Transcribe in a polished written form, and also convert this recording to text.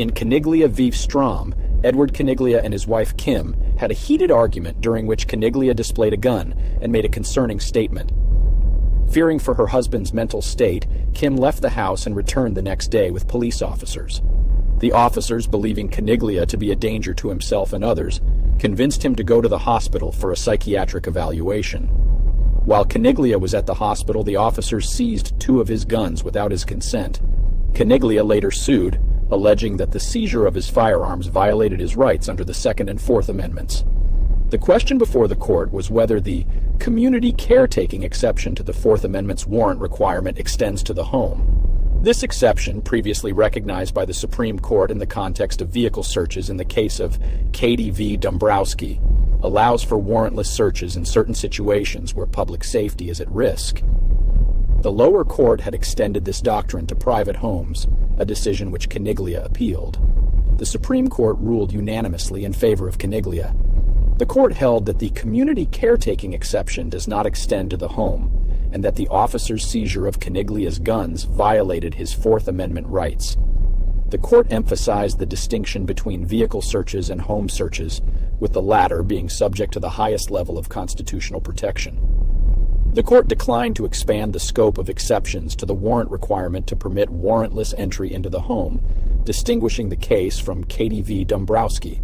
In Caniglia v. Strom, Edward Caniglia and his wife Kim had a heated argument during which Caniglia displayed a gun and made a concerning statement. Fearing for her husband's mental state, Kim left the house and returned the next day with police officers. The officers, believing Caniglia to be a danger to himself and others, convinced him to go to the hospital for a psychiatric evaluation. While Caniglia was at the hospital, the officers seized 2 of his guns without his consent. Caniglia later sued, alleging that the seizure of his firearms violated his rights under the Second and Fourth Amendments. The question before the court was whether the community caretaking exception to the Fourth Amendment's warrant requirement extends to the home. This exception, previously recognized by the Supreme Court in the context of vehicle searches in the case of Cady v. Dombrowski, allows for warrantless searches in certain situations where public safety is at risk. The lower court had extended this doctrine to private homes, a decision which Caniglia appealed. The Supreme Court ruled unanimously in favor of Caniglia. The court held that the community caretaking exception does not extend to the home, and that the officer's seizure of Caniglia's guns violated his Fourth Amendment rights. The court emphasized the distinction between vehicle searches and home searches, with the latter being subject to the highest level of constitutional protection. The court declined to expand the scope of exceptions to the warrant requirement to permit warrantless entry into the home, distinguishing the case from Cady v. Dombrowski.